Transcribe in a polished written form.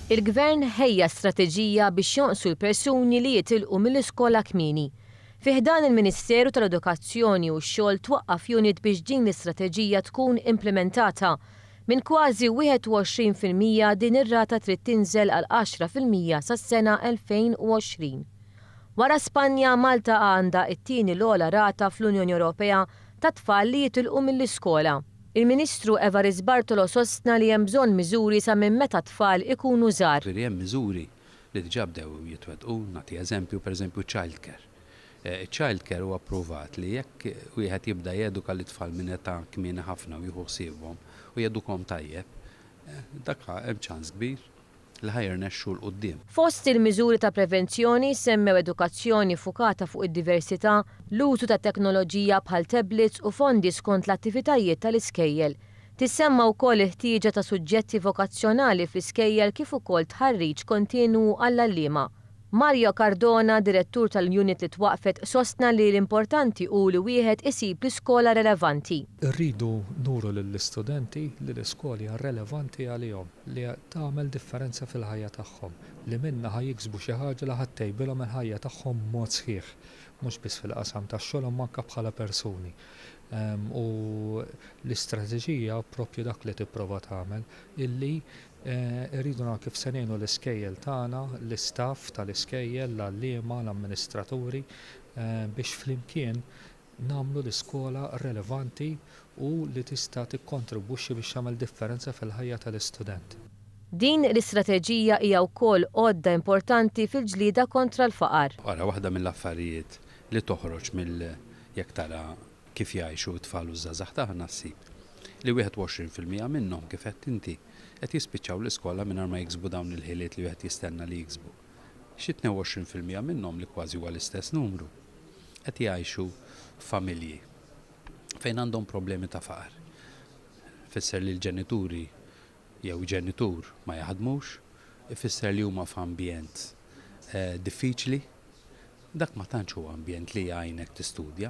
Il-Gvern ħejja strateġija biex jonqsu l-persuni li jitilqu mill-iskola kmieni. Fih dan il-Ministeru tal-Edukazzjoni u x-xogħol twaqqaf unit biex din l-istrateġija tkun implementata. Minn kważi 21% din ir-rata trid tinżel għal 10% sas-sena 2020. Wara Spanja, Malta għandha t-tieni l-ogħla rata fl-Unjoni Ewropea ta' tfal li jitilqu mill-iskola. Il-Ministru Evarist Bartolo sostna li hemm bżonn miżuri sa minn meta tfal ikunu żgħar. Hemm miżuri li diġà bdew jitwettqu, nagħti eżempju pereżempju childcare. Childcare huwa approvat li jekk wieħed jibda jeduka l-itfal minn età kmieni ħafna u jieħu ħsiebhom u jedukhom tajjeb, dak hemm ċans kbir li ħajrnexxu l quddiem. Fost il-miżuri ta' prevenzjoni semmew edukazzjoni fukata fuq id-diversità, l-użu ta' teknoloġija bħal tablets u fondi skont l-attivitajiet tal-iskejjel. Tissemma wkoll il-ħtieġa ta' suġġetti vokazzjonali fl-iskejjel kif ukoll tħarriġ kontinwu għall-allima. Mario Cardona, direttur tal-unit li twaqfet, sostna li l-importanti hu li wieħed isib l-iskola relevanti. Irridu nuru lill-istudenti li l-iskoli relevanti għalihom li tagħmel differenza fil-ħajja tagħhom li minna ħajjiksbu xi ħaġa li ħattejbilhom il-ħajja tagħhom mod sħiħ, mhux biss fil-qasam tax-xogħol manka bħala persuni. U l-istrateġija proprju dak li tipprova tagħmel illi irridu nagħmlu kif se ngħinu l-iskejjel tagħna, l-istaff tal-iskejjel, l-għalliema, l-amministraturi biex flimkien nagħmlu l-iskola relevanti u li tista' tikkontribwixxi biex tagħmel differenza fil-ħajja tal-istudent. Din l-istrateġija hija wkoll għodda importanti fil-ġlieda kontra l-faqar. Wara waħda mill-affarijiet li toħroġ jekk tara kif jgħixu t-tfal u żgħażagħ tagħna ssib li 21% minnhom kif qed inti qed jispiċċaw l-iskola mingħajr ma jiksbu dawn il-ħiliet li wieħed jistenna li jiksbu. Xi 22% minnhom li kważi huwa l-istess numru qed jgħixu f'familji fejn għandhom problemi ta' faqar. Ifisser li l-ġenituri jew ġenitur ma jaħdmux, ifisser li huma f'ambjent diffiċli, dak ma tantx huwa ambjent li jgħinek tistudja.